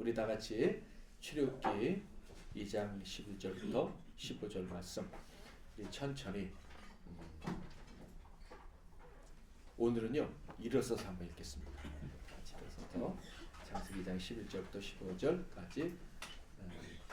우리 다 같이 출애굽기 2장 11절부터 15절 말씀 우리 천천히 오늘은요 일어서서 한번 읽겠습니다. 같이 일어서서 창세기 2장 11절부터 15절까지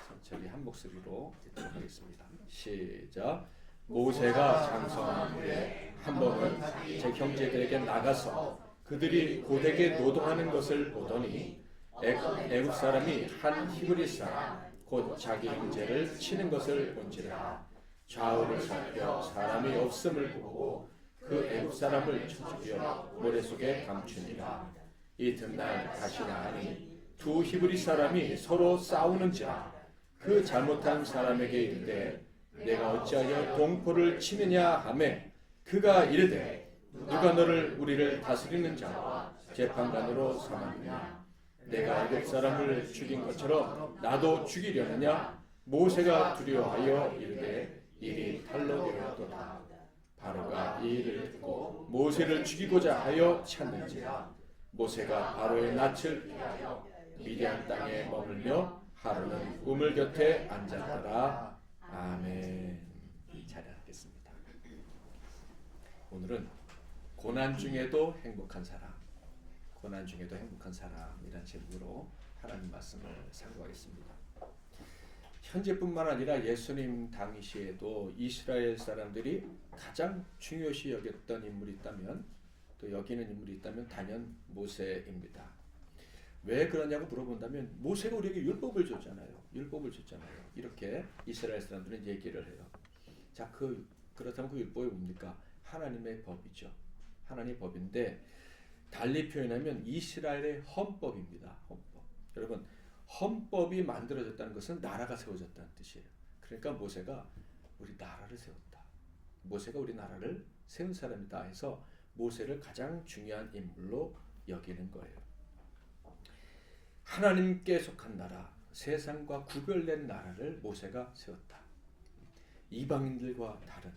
천천히 한 목소리로 읽도록 하겠습니다. 시작. 모세가 장성한 후에 한 번은 제 형제들에게 나가서 그들이 고되게 노동하는 것을 보더니 애굽 사람이 한 히브리 사람 곧 자기 형제를 치는 것을 본지라. 좌우를 살펴 사람이 없음을 보고 그 애굽 사람을 쳐 죽여 모래 속에 감추니라. 이튿날 다시 나가니 두 히브리 사람이 서로 싸우는지라. 그 잘못한 사람에게 이르되 내가 어찌하여 동포를 치느냐 하매 그가 이르되 누가 너를 우리를 다스리는 자와 재판관으로 삼았느냐. 내가 애굽 사람을 죽인 것처럼 나도 죽이려느냐. 모세가 두려워하여 이르되 일이 탈로 되었도다. 바로가 이 일을 듣고 모세를 죽이고자 하여 찾는지라. 모세가 바로의 낯을 피하여 미디안 땅에 머물며 하루는 우물 곁에 앉았더라. 아멘. 잘 알겠습니다. 오늘은 고난 중에도 행복한 사람, 고난 중에도 행복한 사람이라는 제목으로 하나님 말씀을 상고하겠습니다. 현재뿐만 아니라 예수님 당시에도 이스라엘 사람들이 가장 중요시 여겼던 인물이 있다면, 또 여기는 인물이 있다면 단연 모세입니다. 왜 그러냐고 물어본다면 모세가 우리에게 율법을 줬잖아요. 이렇게 이스라엘 사람들은 얘기를 해요. 자, 그렇다면 그 율법이 뭡니까? 하나님의 법이죠. 하나님의 법인데 달리 표현하면 이스라엘의 헌법입니다. 헌법. 여러분, 헌법이 만들어졌다는 것은 나라가 세워졌다는 뜻이에요. 그러니까 모세가 우리 나라를 세웠다. 모세가 우리 나라를 세운 사람이다 해서 모세를 가장 중요한 인물로 여기는 거예요. 하나님께 속한 나라, 세상과 구별된 나라를 모세가 세웠다. 이방인들과 다른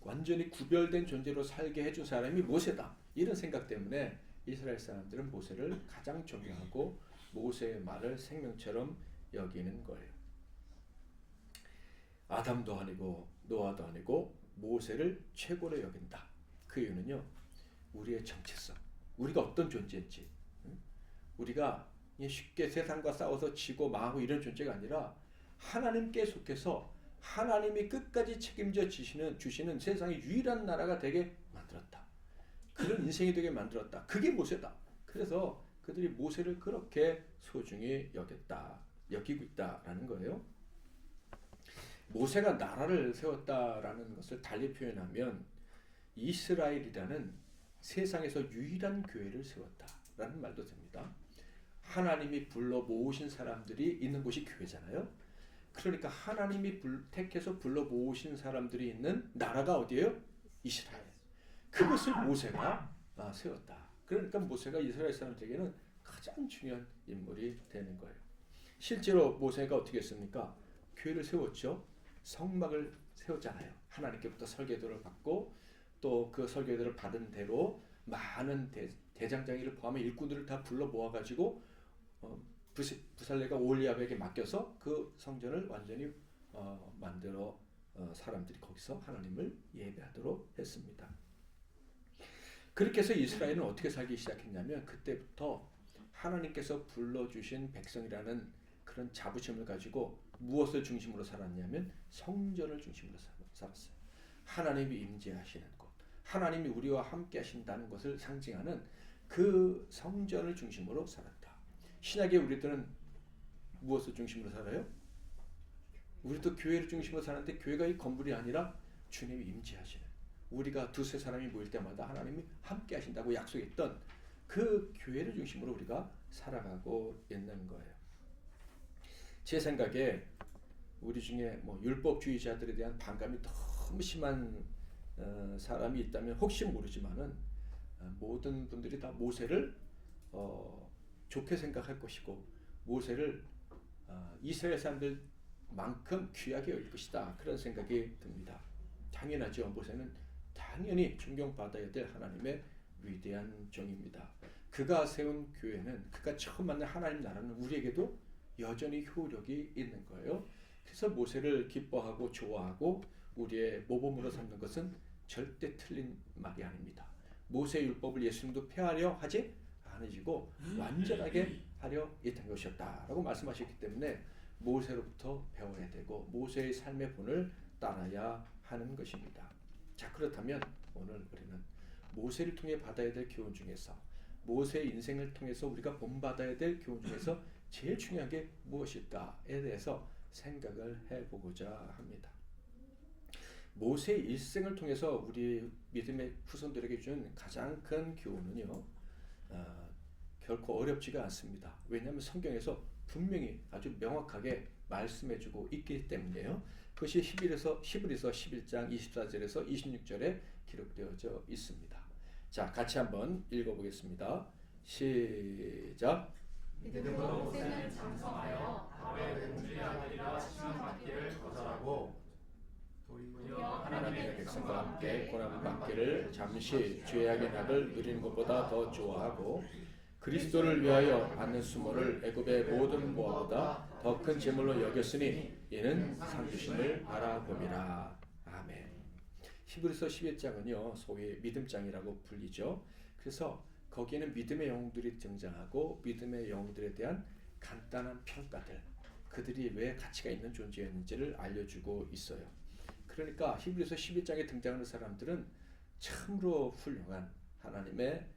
완전히 구별된 존재로 살게 해준 사람이 모세다. 이런 생각 때문에 이스라엘 사람들은 모세를 가장 존경하고 모세의 말을 생명처럼 여기는 거예요. 아담도 아니고 노아도 아니고 모세를 최고로 여긴다. 그 이유는요, 우리의 정체성, 우리가 어떤 존재인지, 우리가 쉽게 세상과 싸워서 지고 망하고 이런 존재가 아니라 하나님께 속해서 하나님이 끝까지 책임져 주시는 세상의 유일한 나라가 되게 만들었다. 그런 인생이 되게 만들었다. 그게 모세다. 그래서 그들이 모세를 그렇게 소중히 여기고 있다라는 거예요. 모세가 나라를 세웠다라는 것을 달리 표현하면 이스라엘이라는 세상에서 유일한 교회를 세웠다라는 말도 됩니다. 하나님이 불러 모으신 사람들이 있는 곳이 교회잖아요. 그러니까 하나님이 택해서 불러 모으신 사람들이 있는 나라가 어디예요? 이스라엘. 그것을 모세가 세웠다. 그러니까 모세가 이스라엘 사람들에게는 가장 중요한 인물이 되는 거예요. 실제로 모세가 어떻게 했습니까? 교회를 세웠죠. 성막을 세웠잖아요. 하나님께부터 설계도를 받고 또 그 설계도를 받은 대로 많은 대장장이를 포함해 일꾼들을 다 불러 모아가지고 부살레가 올리압에게 맡겨서 그 성전을 완전히 만들어 사람들이 거기서 하나님을 예배하도록 했습니다. 그렇게 해서 이스라엘은 어떻게 살기 시작했냐면 그때부터 하나님께서 불러주신 백성이라는 그런 자부심을 가지고 무엇을 중심으로 살았냐면 성전을 중심으로 살았어요. 하나님이 임재하시는 곳, 하나님이 우리와 함께 하신다는 것을 상징하는 그 성전을 중심으로 살았다. 신약의 우리들은 무엇을 중심으로 살아요? 우리도 교회를 중심으로 사는데 교회가 이 건물이 아니라 주님이 임재하시는, 우리가 두세 사람이 모일 때마다 하나님이 함께 하신다고 약속했던 그 교회를 중심으로 우리가 살아가고 있는 거예요. 제 생각에 우리 중에 율법주의자들에 대한 반감이 너무 심한 사람이 있다면 혹시 모르지만은 모든 분들이 다 모세를 좋게 생각할 것이고 모세를 이스라엘 사람들만큼 귀하게 여길 것이다. 그런 생각이 듭니다. 당연하죠. 모세는 당연히 존경받아야 될 하나님의 위대한 종입니다. 그가 세운 교회는, 그가 처음 만난 하나님 나라는 우리에게도 여전히 효력이 있는 거예요. 그래서 모세를 기뻐하고 좋아하고 우리의 모범으로 삼는 것은 절대 틀린 말이 아닙니다. 모세 율법을 예수님도 폐하려 하지 않으시고 완전하게 하려 했던 것이었다라고 말씀하셨기 때문에 모세로부터 배워야 되고 모세의 삶의 본을 따라야 하는 것입니다. 자, 그렇다면 오늘 우리는 모세를 통해 받아야 될 교훈 중에서, 모세의 인생을 통해서 우리가 본받아야 될 교훈 중에서 제일 중요한 게 무엇일까에 대해서 생각을 해보고자 합니다. 모세의 일생을 통해서 우리 믿음의 후손들에게 준 가장 큰 교훈은요, 결코 어렵지가 않습니다. 왜냐하면 성경에서 분명히 아주 명확하게 말씀해주고 있기 때문이에요. 그것이 히브리서 11장 24절에서 26절에 기록되어져 있습니다. 자, 같이 한번 읽어보겠습니다. 시작. 믿음으로 모세는 장성하여 바로의 공주의 아들이라 칭함받기를 거절하고 도리어 하나님의 백성과 함께 고난받기를 잠시 죄악의 낙을 누리는 것보다 더 좋아하고 그리스도를 위하여 받는 수모를 애굽의 모든 모아보다 더 큰 제물로 여겼으니 이는 상 주심을 바라봄이라. 아멘. 히브리서 11장은요 소위 믿음장이라고 불리죠. 그래서 거기에는 믿음의 영웅들이 등장하고 믿음의 영웅들에 대한 간단한 평가들, 그들이 왜 가치가 있는 존재였는지를 알려주고 있어요. 그러니까 히브리서 11장에 등장하는 사람들은 참으로 훌륭한 하나님의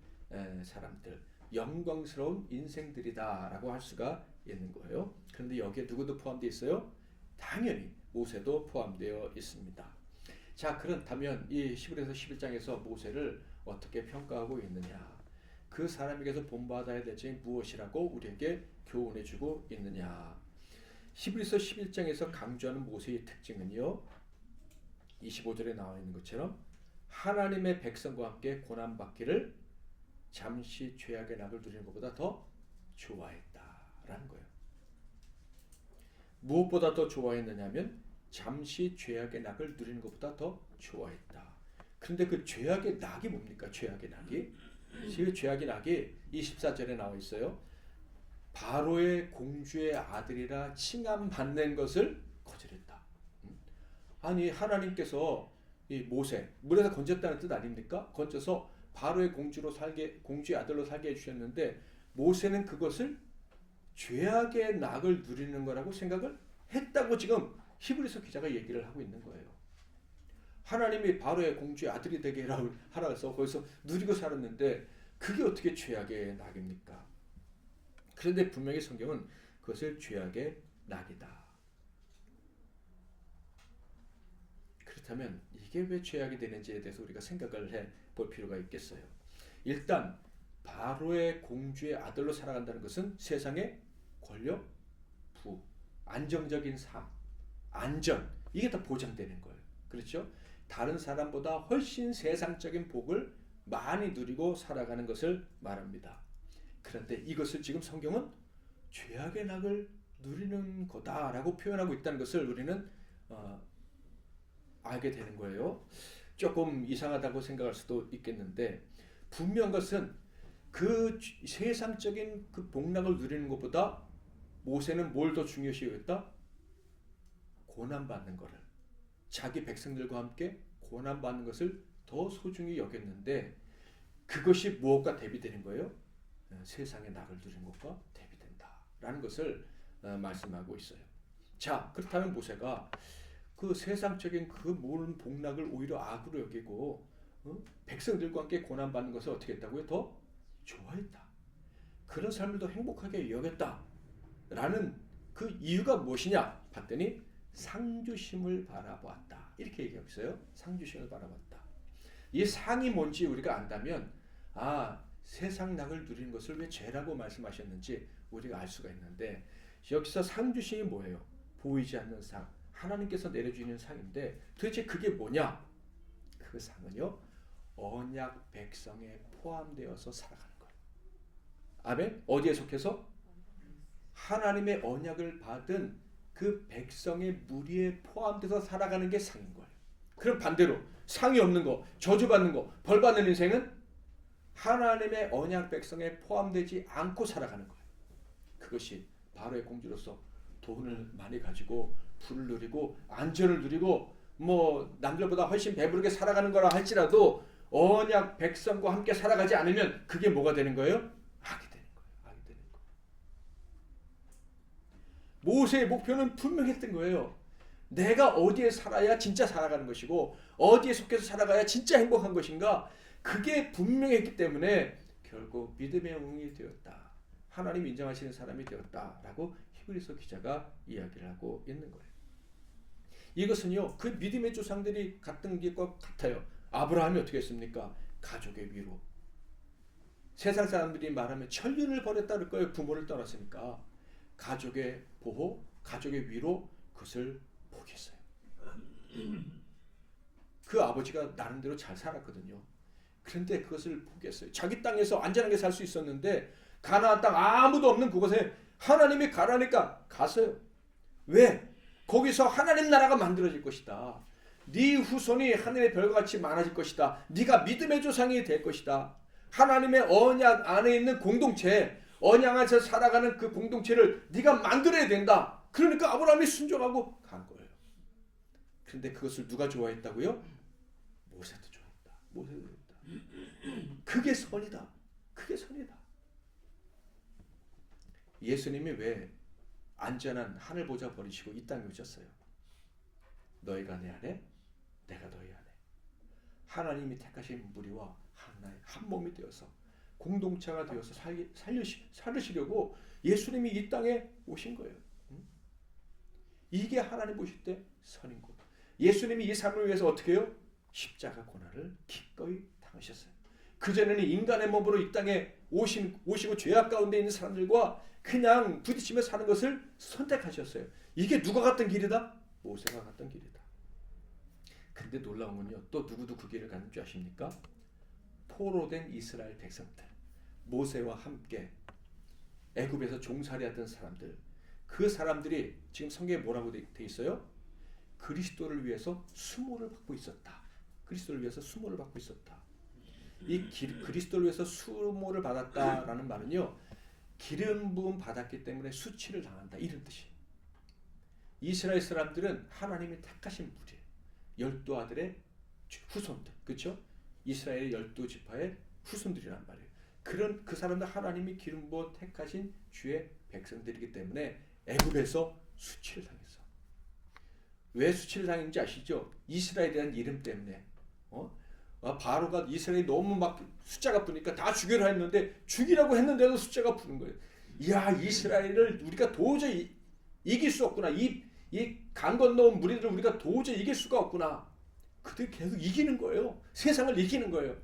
사람들, 영광스러운 인생들이다라고 할 수가 있는 거예요. 그런데 여기에 누구도 포함되어 있어요? 당연히 모세도 포함되어 있습니다. 자, 그렇다면 이 히브리서 11장에서 모세를 어떻게 평가하고 있느냐, 그 사람에게서 본받아야 될 점이 무엇이라고 우리에게 교훈해주고 있느냐. 히브리서 11장에서 강조하는 모세의 특징은요, 25절에 나와 있는 것처럼 하나님의 백성과 함께 고난받기를 잠시 죄악의 낙을 누리는 것보다 더 좋아했다라는 거예요. 무엇보다 더 좋아했느냐면 잠시 죄악의 낙을 누리는 것보다 더 좋아했다. 그런데 그 죄악의 낙이 뭡니까? 죄악의 낙이, 그 죄악의 낙이 24절에 나와 있어요. 바로의 공주의 아들이라 칭함받는 것을 거절했다. 아니, 하나님께서 이 모세 물에서 건졌다는 뜻 아닙니까? 건져서 바로의 공주의 아들로 살게 해주셨는데 모세는 그것을 죄악의 낙을 누리는 거라고 생각을 했다고 지금 히브리서 기자가 얘기를 하고 있는 거예요. 하나님이 바로의 공주의 아들이 되게 하라 해서 거기서 누리고 살았는데 그게 어떻게 죄악의 낙입니까? 그런데 분명히 성경은 그것을 죄악의 낙이다. 그렇다면 이게 왜 죄악이 되는지에 대해서 우리가 생각을 해볼 필요가 있겠어요. 일단 바로의 공주의 아들로 살아간다는 것은 세상의 권력, 부, 안정적인 삶, 안전, 이게 다 보장되는 거예요. 그렇죠? 다른 사람보다 훨씬 세상적인 복을 많이 누리고 살아가는 것을 말합니다. 그런데 이것을 지금 성경은 죄악의 낙을 누리는 거다라고 표현하고 있다는 것을 우리는 알게 되는 거예요. 조금 이상하다고 생각할 수도 있겠는데 분명한 것은 그 세상적인 그 복락을 누리는 것보다 모세는 뭘 더 중요시 여겼다? 고난받는 것을, 자기 백성들과 함께 고난받는 것을 더 소중히 여겼는데 그것이 무엇과 대비되는 거예요? 세상의 낙을 누리는 것과 대비된다라는 것을 말씀하고 있어요. 자, 그렇다면 모세가 그 세상적인 그 모든 복락을 오히려 악으로 여기고 백성들과 함께 고난받는 것을 어떻게 했다고요? 더 좋아했다. 그런 삶을 더 행복하게 여겼다라는 그 이유가 무엇이냐 봤더니 상주심을 바라보았다. 이렇게 얘기하고 있어요. 상주심을 바라봤다. 이 상이 뭔지 우리가 안다면 세상 낙을 누리는 것을 왜 죄라고 말씀하셨는지 우리가 알 수가 있는데 여기서 상주심이 뭐예요? 보이지 않는 상, 하나님께서 내려주시는 상인데 도대체 그게 뭐냐? 그 상은요, 언약 백성에 포함되어서 살아가는 거예요. 아멘? 어디에 속해서? 하나님의 언약을 받은 그 백성의 무리에 포함돼서 살아가는 게 상인 거예요. 그럼 반대로 상이 없는 거, 저주받는 거, 벌받는 인생은 하나님의 언약 백성에 포함되지 않고 살아가는 거예요. 그것이 바로의 공주로서 돈을 많이 가지고 부를 누리고 안전을 누리고 뭐 남들보다 훨씬 배부르게 살아가는 거라 할지라도 언약 백성과 함께 살아가지 않으면 그게 뭐가 되는 거예요? 악이 되는 거예요. 악이 되는 거예요. 모세의 목표는 분명했던 거예요. 내가 어디에 살아야 진짜 살아가는 것이고 어디에 속해서 살아가야 진짜 행복한 것인가, 그게 분명했기 때문에 결국 믿음의 영웅이 되었다. 하나님 인정하시는 사람이 되었다라고 히브리서 기자가 이야기를 하고 있는 거예요. 이것은요, 그 믿음의 조상들이 갔던 길과 같아요. 아브라함이 어떻게 했습니까? 가족의 위로. 세상 사람들이 말하면 천륜을 벌였다 그럴 거예요. 부모를 떠났으니까. 가족의 보호, 가족의 위로, 그것을 포기했어요. 그 아버지가 나름대로 잘 살았거든요. 그런데 그것을 포기했어요. 자기 땅에서 안전하게 살 수 있었는데 가나안 땅 아무도 없는 그곳에 하나님이 가라니까 갔어요. 왜? 거기서 하나님 나라가 만들어질 것이다. 네 후손이 하늘의 별과 같이 많아질 것이다. 네가 믿음의 조상이 될 것이다. 하나님의 언약 안에 있는 공동체, 언약 안에서 살아가는 그 공동체를 네가 만들어야 된다. 그러니까 아브라함이 순종하고 간 거예요. 그런데 그것을 누가 좋아했다고요? 모세도 좋아했다. 모세도 좋아했다. 그게 선이다. 그게 선이다. 예수님이 왜 안전한 하늘 보좌 버리시고 이 땅에 오셨어요? 너희가 내 안에, 내가 너희 안에. 하나님이 택하신 무리와 하나의 한 몸이 되어서 공동체가 되어서 살리시려고 예수님이 이 땅에 오신 거예요. 이게 하나님 보실 때 선인 것. 예수님이 이 삶을 위해서 어떻게 해요? 십자가 고난을 기꺼이 당하셨어요. 그전에는 인간의 몸으로 이 땅에 오시고 죄악 가운데 있는 사람들과 그냥 부딪히며 사는 것을 선택하셨어요. 이게 누가 갔던 길이다? 모세가 갔던 길이다. 그런데 놀라운 건요, 또 누구도 그 길을 가는 줄 아십니까? 포로된 이스라엘 백성들, 모세와 함께 애굽에서 종살이하던 사람들, 그 사람들이 지금 성경에 뭐라고 돼 있어요? 그리스도를 위해서 수모를 받고 있었다. 그리스도를 위해서 수모를 받고 있었다. 이 그리스도를 위해서 수모를 받았다라는 말은요, 기름 부음 받았기 때문에 수치를 당한다, 이런 뜻이에요. 이스라엘 사람들은 하나님이 택하신 무리예요. 12아들의 후손들, 그렇죠? 이스라엘 12지파의 후손들이란 말이에요. 그런 그 사람들 하나님이 기름 부어 택하신 주의 백성들이기 때문에 애굽에서 수치를 당했어. 왜 수치를 당했는지 아시죠? 이스라엘이라는 이름 때문에. 바로가 이스라엘이 너무 막 숫자가 부니까 다 죽이려 했는데, 죽이라고 했는데도 숫자가 부는 거예요. 이야, 이스라엘을 우리가 도저히 이길 수 없구나. 이 강 건너온 무리들을 우리가 도저히 이길 수가 없구나. 그들이 계속 이기는 거예요. 세상을 이기는 거예요.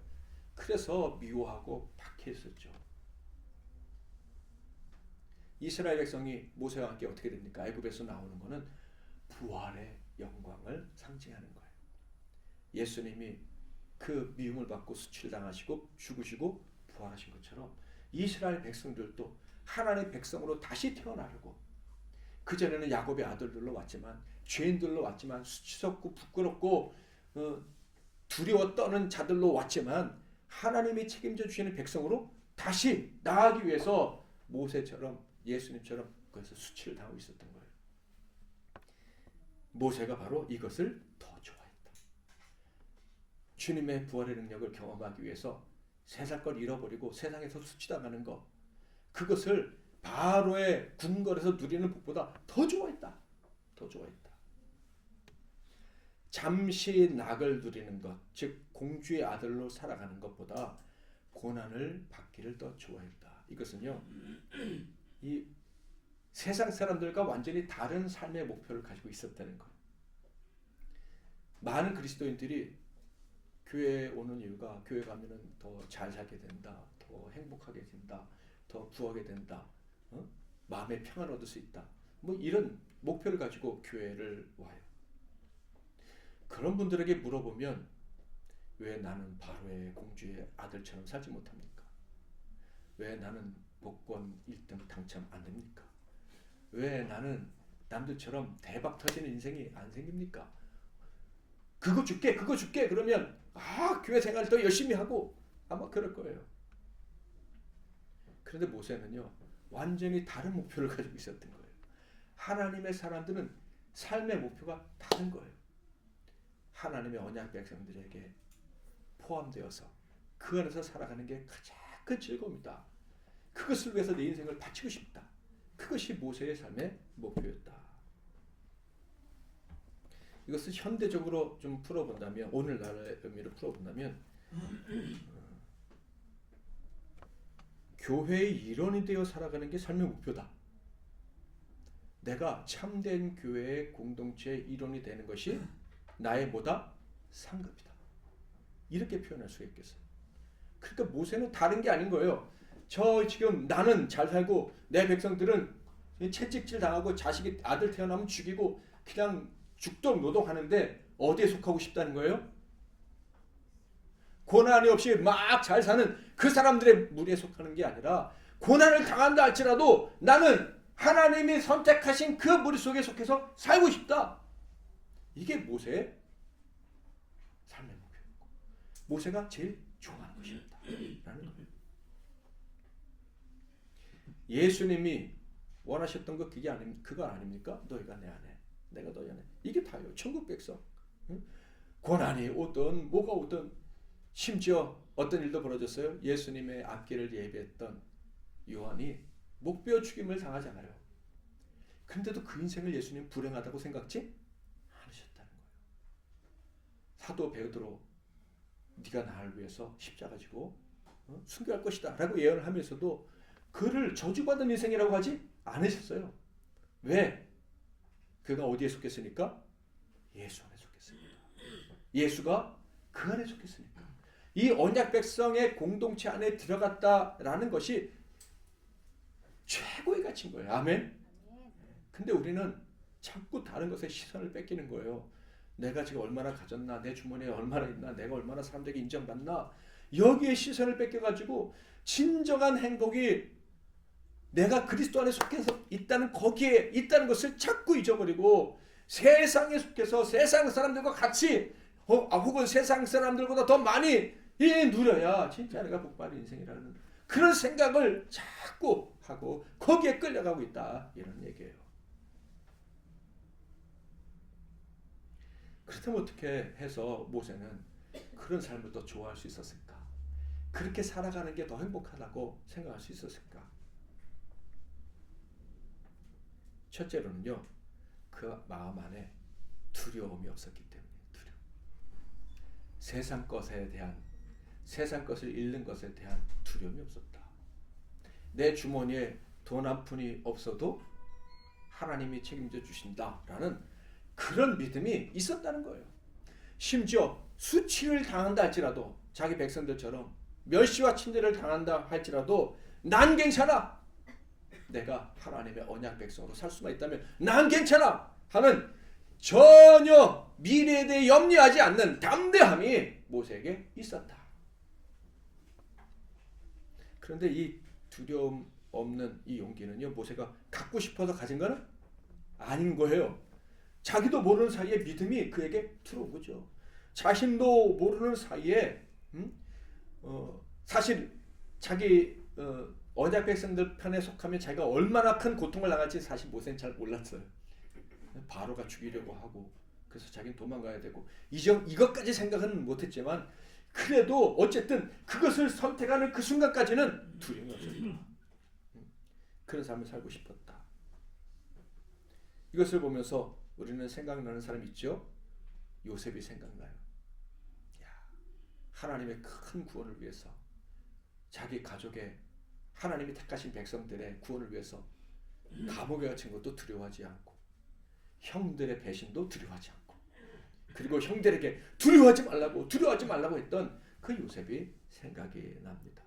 그래서 미워하고 박해했었죠. 이스라엘 백성이 모세와 함께 어떻게 됩니까? 애굽에서 나오는 거는 부활의 영광을 상징하는 거예요. 예수님이 그 미움을 받고 수치를 당하시고 죽으시고 부활하신 것처럼 이스라엘 백성들도 하나님의 백성으로 다시 태어나려고, 그전에는 야곱의 아들들로 왔지만, 죄인들로 왔지만, 수치스럽고 부끄럽고 두려워 떠는 자들로 왔지만, 하나님이 책임져 주시는 백성으로 다시 나아가기 위해서 모세처럼, 예수님처럼 그래서 수치를 당하고 있었던 거예요. 모세가 바로 이것을 더 좋아했다. 주님의 부활의 능력을 경험하기 위해서 세상 걸 잃어버리고 세상에서 수치당하는 것, 그것을 바로의 궁궐에서 누리는 복보다 더 좋아했다. 더 좋아했다. 잠시 낙을 누리는 것, 즉 공주의 아들로 살아가는 것보다 고난을 받기를 더 좋아했다. 이것은요, 이 세상 사람들과 완전히 다른 삶의 목표를 가지고 있었다는 거예요. 많은 그리스도인들이 교회에 오는 이유가, 교회 가면은 더 잘 살게 된다, 더 행복하게 된다, 더 부하게 된다, 마음의 평안을 얻을 수 있다, 뭐 이런 목표를 가지고 교회를 와요. 그런 분들에게 물어보면, 왜 나는 바로의 공주의 아들처럼 살지 못합니까? 왜 나는 복권 1등 당첨 안 됩니까? 왜 나는 남들처럼 대박 터지는 인생이 안 생깁니까? 그거 줄게 그러면 교회 생활 더 열심히 하고 아마 그럴 거예요. 그런데 모세는요 완전히 다른 목표를 가지고 있었던 거예요. 하나님의 사람들은 삶의 목표가 다른 거예요. 하나님의 언약 백성들에게 포함되어서 그 안에서 살아가는 게 가장 큰 즐거움이다. 그것을 위해서 내 인생을 바치고 싶다. 그것이 모세의 삶의 목표였다. 이것을 현대적으로 좀 풀어본다면, 오늘날의 의미로 풀어본다면 교회의 일원이 되어 살아가는 게 삶의 목표다. 내가 참된 교회의 공동체의 일원이 되는 것이 나의 뭐다? 상급이다. 이렇게 표현할 수가 있겠어요. 그러니까 모세는 다른 게 아닌 거예요. 저 지금 나는 잘 살고 내 백성들은 채찍질 당하고 자식이 아들 태어나면 죽이고 그냥 죽도록 노동하는데 어디에 속하고 싶다는 거예요? 고난이 없이 막 잘 사는 그 사람들의 무리에 속하는 게 아니라 고난을 당한다 할지라도 나는 하나님이 선택하신 그 무리 속에 속해서 살고 싶다. 이게 모세의 삶의 목표였고 모세가 제일 좋아하는 것이었다 라는 거예요. 예수님이 원하셨던 거 그거 아닙니까? 너희가 내 안에 내가 너희 안에. 이게 다예요. 천국 백성. 고난이 오든 뭐가 오든. 심지어 어떤 일도 벌어졌어요. 예수님의 앞길을 예비했던 요한이 목베어 죽임을 당하잖아요. 그런데도 그 인생을 예수님 불행하다고 생각지 않으셨다는 거예요. 사도 베드로 네가 나를 위해서 십자가 지고 순교할 것이다 라고 예언을 하면서도 그를 저주받은 인생이라고 하지 않으셨어요. 왜? 그가 어디에 속했으니까? 예수 안에 속했습니다. 예수가 그 안에 속했으니까. 이 언약 백성의 공동체 안에 들어갔다라는 것이 최고의 가치인 거예요. 아멘. 근데 우리는 자꾸 다른 것에 시선을 뺏기는 거예요. 내가 지금 얼마나 가졌나, 내 주머니에 얼마나 있나, 내가 얼마나 사람들에게 인정받나, 여기에 시선을 뺏겨가지고 진정한 행복이 내가 그리스도 안에 속해서 있다는 거기에 있다는 것을 자꾸 잊어버리고 세상에 속해서 세상 사람들과 같이 혹은 세상 사람들보다 더 많이 누려야 진짜 내가 복받은 인생이라는 그런 생각을 자꾸 하고 거기에 끌려가고 있다 이런 얘기예요. 그렇다면 어떻게 해서 모세는 그런 삶을 더 좋아할 수 있었을까? 그렇게 살아가는 게 더 행복하다고 생각할 수 있었을까? 첫째로는요, 그 마음 안에 두려움이 없었기 때문에. 세상 것을 잃는 것에 대한 두려움이 없었다. 내 주머니에 돈 한 푼이 없어도 하나님이 책임져 주신다라는 그런 믿음이 있었다는 거예요. 심지어 수치를 당한다 할지라도 자기 백성들처럼 멸시와 침대를 당한다 할지라도 난 괜찮아. 내가 하나님의 언약 백성으로 살 수만 있다면 난 괜찮아 하는 전혀 미래에 대해 염려하지 않는 담대함이 모세에게 있었다. 그런데 이 두려움 없는 이 용기는요, 모세가 갖고 싶어서 가진 건 아닌 거예요. 자기도 모르는 사이에 믿음이 그에게 들어온 거죠. 자신도 모르는 사이에 사실 자기 언약 백성들 편에 속하면 자기가 얼마나 큰 고통을 당할지 사실 모세는 잘 몰랐어요. 바로가 죽이려고 하고 그래서 자기는 도망가야 되고 이것까지 생각은 못했지만 그래도 어쨌든 그것을 선택하는 그 순간까지는 두려움이 없었다. 그런 삶을 살고 싶었다. 이것을 보면서 우리는 생각나는 사람 있죠? 요셉이 생각나요. 하나님의 큰 구원을 위해서 자기 가족의 하나님이 택하신 백성들의 구원을 위해서 감옥에 갇힌 것도 두려워하지 않고 형들의 배신도 두려워하지 않고 그리고 형들에게 두려워하지 말라고 했던 그 요셉이 생각이 납니다.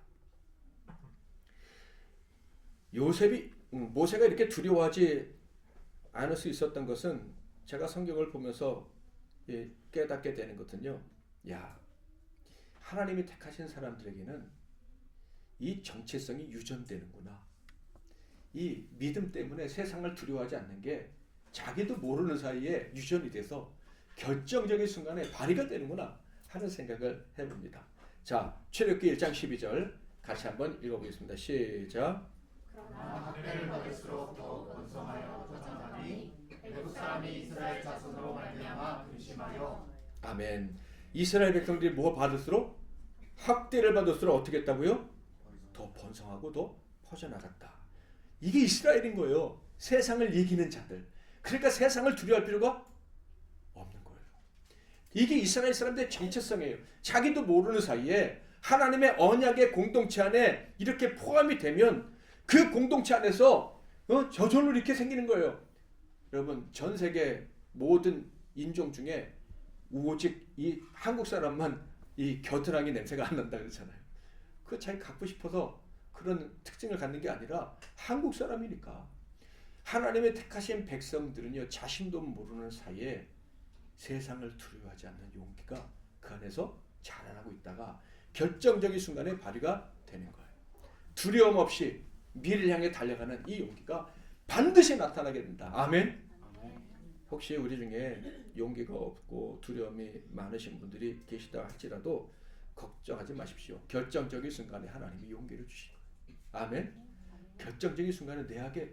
모세가 이렇게 두려워하지 않을 수 있었던 것은 제가 성경을 보면서 깨닫게 되는 것은요. 하나님이 택하신 사람들에게는 이 정체성이 유전되는구나. 이 믿음 때문에 세상을 두려워하지 않는 게 자기도 모르는 사이에 유전이 돼서 결정적인 순간에 발휘가 되는구나 하는 생각을 해봅니다. 자, 출애굽기 1장 12절 같이 한번 읽어보겠습니다. 시작. 그러나 학대를 받을수록 더욱 번성하여 퍼져나가니 애굽 사람이 이스라엘 자손으로 말미암아 근심하여. 아멘. 이스라엘 백성들이 뭐 받을수록? 학대를 받을수록 어떻게 했다고요? 더 번성하고 더 퍼져나갔다. 이게 이스라엘인 거예요. 세상을 이기는 자들. 그러니까 세상을 두려워할 필요가 없는 거예요. 이게 이스라엘 사람들의 정체성이에요. 자기도 모르는 사이에 하나님의 언약의 공동체 안에 이렇게 포함이 되면 그 공동체 안에서 저절로 이렇게 생기는 거예요. 여러분, 전 세계 모든 인종 중에 오직 이 한국 사람만 이 겨드랑이 냄새가 안 난다 그러잖아요. 그거 자기 갖고 싶어서 그런 특징을 갖는 게 아니라 한국 사람이니까. 하나님의 택하신 백성들은요, 자신도 모르는 사이에 세상을 두려워하지 않는 용기가 그 안에서 자라나고 있다가 결정적인 순간에 발휘가 되는 거예요. 두려움 없이 미래를 향해 달려가는 이 용기가 반드시 나타나게 된다. 아멘. 혹시 우리 중에 용기가 없고 두려움이 많으신 분들이 계시다 할지라도 걱정하지 마십시오. 결정적인 순간에 하나님이 용기를 주실 거예요. 아멘. 결정적인 순간에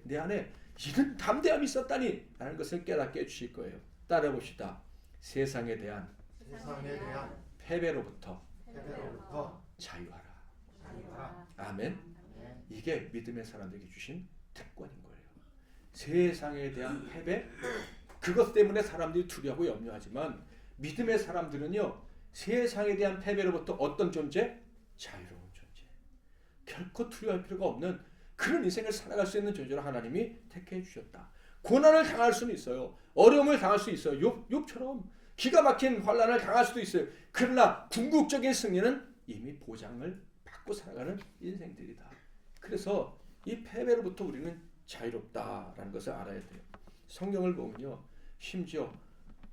내 안에 이런 담대함이 있었다니 라는 것을 깨닫게 해주실 거예요. 따라 봅시다. 세상에 대한 패배로부터 자유하라. 아멘. 이게 믿음의 사람들에게 주신 특권인 거예요. 세상에 대한 패배, 그것 때문에 사람들이 두려워하고 염려하지만 믿음의 사람들은요, 세상에 대한 패배로부터 어떤 존재? 자유로운 존재. 결코 두려워할 필요가 없는 그런 인생을 살아갈 수 있는 존재로 하나님이 택해 주셨다. 고난을 당할 수는 있어요. 어려움을 당할 수 있어요. 욥처럼 기가 막힌 환난을 당할 수도 있어요. 그러나 궁극적인 승리는 이미 보장을 받고 살아가는 인생들이다. 그래서 이 패배로부터 우리는 자유롭다라는 것을 알아야 돼요. 성경을 보면요, 심지어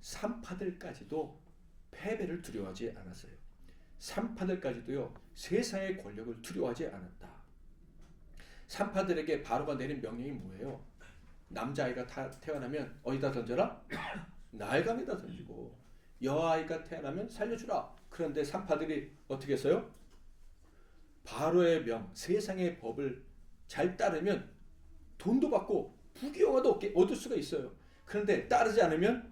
산파들까지도 패배를 두려워하지 않았어요. 산파들까지도요, 세상의 권력을 두려워하지 않았다. 산파들에게 바로가 내린 명령이 뭐예요? 남자아이가 태어나면 어디다 던져라? 나일강에다 던지고, 여아이가 태어나면 살려주라. 그런데 산파들이 어떻게 했어요? 바로의 명, 세상의 법을 잘 따르면 돈도 받고 부귀영화도 얻을 수가 있어요. 그런데 따르지 않으면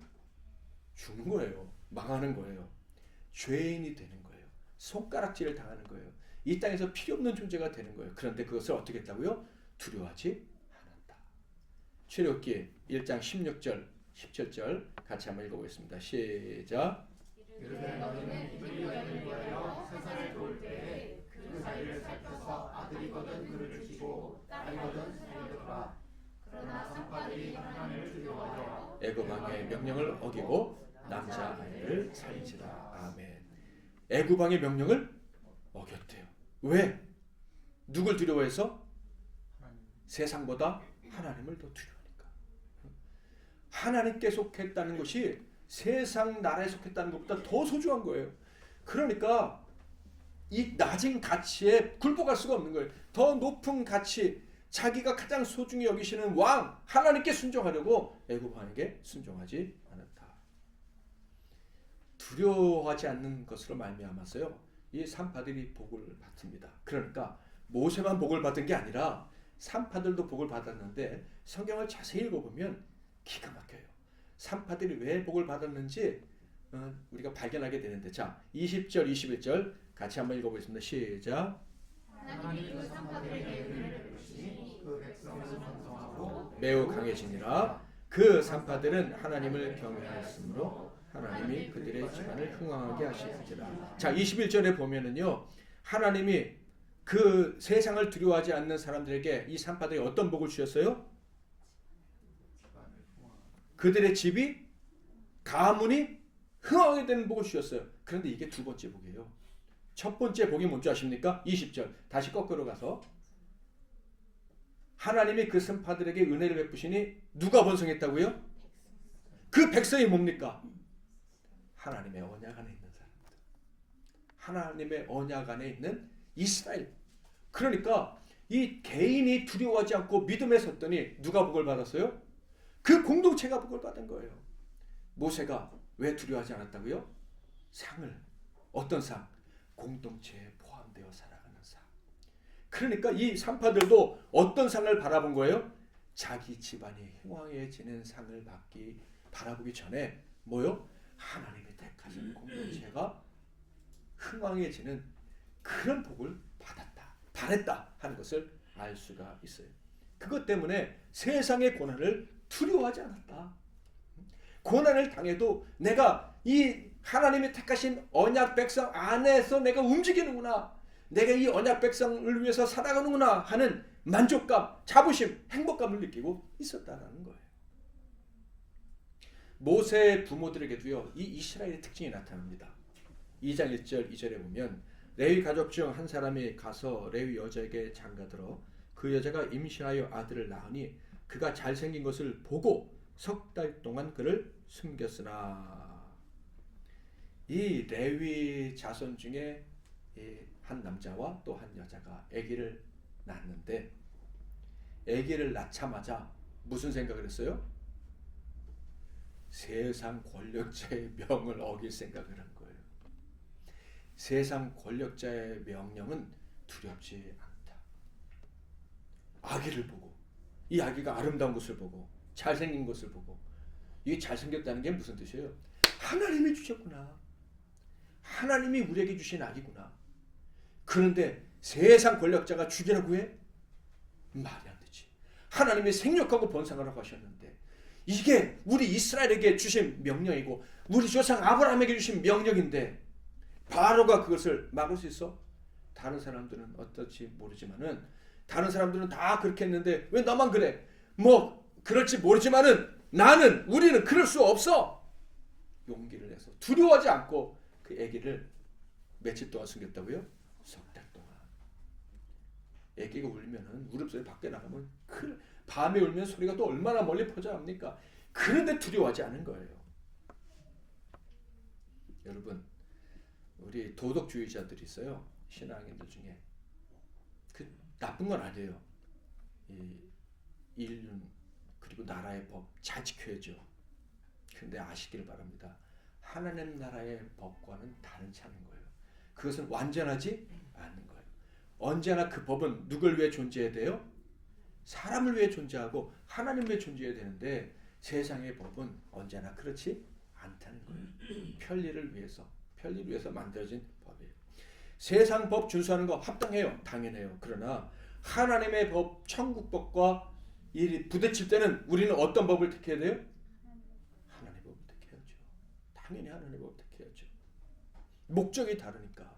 죽는 거예요. 망하는 거예요. 죄인이 되는 거예요. 손가락질을 당하는 거예요. 이 땅에서 필요 없는 존재가 되는 거예요. 그런데 그것을 어떻게 했다고요? 두려워하지 않았다. 출애굽기 1장 16절, 17절 같이 한번 읽어보겠습니다. 시작. 이르되 너희는 이블 여인을 구하여 세상을 도울 때에 그 사이를 살펴서 아들이거든 그를 죽이고 딸이거든 살려두라. 그러나 산파들이 하나님을 두려워하여 애굽 왕의 명령을 어기고 남자아이를 살리지라. 아멘. 애굽 왕의 명령을 어겼대요. 왜? 누굴 두려워해서? 세상보다 하나님을 더 두려워하니까. 하나님께 속했다는 것이 세상 나라에 속했다는 것보다 더 소중한 거예요. 그러니까 이 낮은 가치에 굴복할 수가 없는 거예요. 더 높은 가치, 자기가 가장 소중히 여기시는 왕 하나님께 순종하려고 애굽 왕에게 순종하지 않았다. 두려워하지 않는 것으로 말미암아서요, 이 산파들이 복을 받습니다. 그러니까 모세만 복을 받은 게 아니라 산파들도 복을 받았는데 성경을 자세히 읽어보면 기가 막혀요. 산파들이 왜 복을 받았는지 우리가 발견하게 되는데, 자 20절 21절 같이 한번 읽어보겠습니다. 시작. 하나님이 그 산파들에게 은혜를 베푸시니 그 백성은 번성하고 매우 강해지니라. 그 산파들은 하나님을 경외하였으므로 하나님이 그들의 집안을 흥왕하게 하시니라. 자 21절에 보면은요, 하나님이 그 세상을 두려워하지 않는 사람들에게 이 산파들이 어떤 복을 주셨어요? 그들의 집이, 가문이 흥하게 되는 복을 주셨어요. 그런데 이게 두 번째 복이에요. 첫 번째 복이 뭔지 아십니까? 20절 다시 거꾸로 가서 하나님이 그 산파들에게 은혜를 베푸시니 누가 번성했다고요? 그 백성이 뭡니까? 하나님의 언약 안에 있는 사람들. 하나님의 언약 안에 있는 이스라엘. 그러니까 이 개인이 두려워하지 않고 믿음에 섰더니 누가 복을 받았어요? 그 공동체가 복을 받은 거예요. 모세가 왜 두려워하지 않았다고요? 상을, 어떤 상? 공동체에 포함되어 살아가는 상. 그러니까 이 산파들도 어떤 상을 바라본 거예요? 자기 집안이 흥왕해지는 상을 바라보기 전에 뭐요? 하나님이 택하신 공동체가 흥왕해지는 그런 복을 바랬다 하는 것을 알 수가 있어요. 그것 때문에 세상의 고난을 두려워하지 않았다. 고난을 당해도 내가 이 하나님이 택하신 언약 백성 안에서 내가 움직이는구나, 내가 이 언약 백성을 위해서 살아가는구나 하는 만족감, 자부심, 행복감을 느끼고 있었다라는 거예요. 모세의 부모들에게도요, 이 이스라엘의 특징이 나타납니다. 2장 1절 2절에 보면 레위 가족 중 한 사람이 가서 레위 여자에게 장가들어 그 여자가 임신하여 아들을 낳으니 그가 잘생긴 것을 보고 석 달 동안 그를 숨겼으나, 이 레위 자손 중에 한 남자와 또 한 여자가 아기를 낳았는데, 아기를 낳자마자 무슨 생각을 했어요? 세상 권력자의 명을 어길 생각을 한 거예요. 세상 권력자의 명령은 두렵지 않다. 아기를 보고, 이 아기가 아름다운 것을 보고 잘생긴 것을 보고, 이게 잘생겼다는 게 무슨 뜻이에요? 하나님이 주셨구나, 하나님이 우리에게 주신 아기구나. 그런데 세상 권력자가 죽이라고 해? 말이 안 되지. 하나님이 생육하고 번성을 하고 하셨는데 이게 우리 이스라엘에게 주신 명령이고 우리 조상 아브라함에게 주신 명령인데 바로가 그것을 막을 수 있어? 다른 사람들은 어떨지 모르지만은, 다른 사람들은 다 그렇게 했는데 왜 너만 그래? 뭐 그럴지 모르지만은 우리는 그럴 수 없어. 용기를 내서 두려워하지 않고 그 아기를 며칠 동안 숨겼다고요? 석 달 동안. 아기가 울면은 울음소리 밖에 나가면 밤에 울면 소리가 또 얼마나 멀리 퍼져갑니까? 그런데 두려워하지 않은 거예요. 여러분, 우리 도덕주의자들이 있어요. 신앙인들 중에. 그 나쁜 건 아니에요. 이 인륜 그리고 나라의 법 잘 지켜야죠. 그런데 아시길 바랍니다. 하나님 나라의 법과는 다른 차는 거예요. 그것은 완전하지 않는 거예요. 언제나 그 법은 누굴 위해 존재해야 돼요? 사람을 위해 존재하고 하나님을 위해 존재해야 되는데 세상의 법은 언제나 그렇지 않다는 거예요. 편리를 위해서 만들어진 법이에요. 세상 법 준수하는 거 합당해요. 당연해요. 그러나 하나님의 법, 천국법과 이 부딪힐 때는 우리는 어떤 법을 택해야 돼요? 하나님의 법을 택해야죠. 당연히 하나님의 법을 택해야죠. 목적이 다르니까.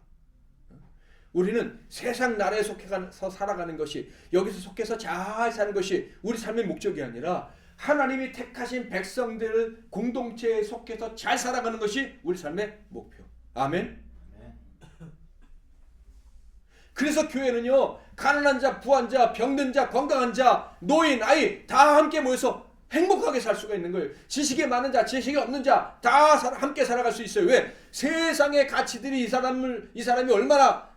우리는 세상 나라에 속해서 살아가는 것이, 여기서 속해서 잘 사는 것이 우리 삶의 목적이 아니라 하나님이 택하신 백성들 공동체에 속해서 잘 살아가는 것이 우리 삶의 목표. 아멘. 그래서 교회는요, 가난한 자, 부한 자, 병든 자, 건강한 자, 노인, 아이 다 함께 모여서 행복하게 살 수가 있는 거예요. 지식이 많은 자, 지식이 없는 자 다 함께 살아갈 수 있어요. 왜? 세상의 가치들이 이 사람이 얼마나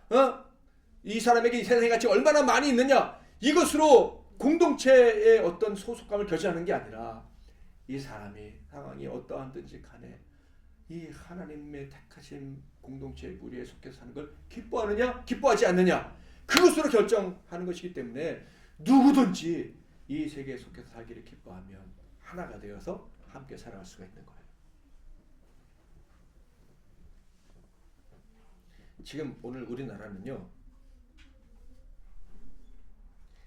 이 사람에게 이 세상의 가치가 얼마나 많이 있느냐, 이것으로 공동체의 어떤 소속감을 결정하는 게 아니라 이 사람이 상황이 어떠한든지 간에 이 하나님의 택하신 공동체의 무리에 속해서 사는 걸 기뻐하느냐 기뻐하지 않느냐, 그것으로 결정하는 것이기 때문에 누구든지 이 세계에 속해서 살기를 기뻐하면 하나가 되어서 함께 살아갈 수가 있는 거예요. 지금 오늘 우리나라는요,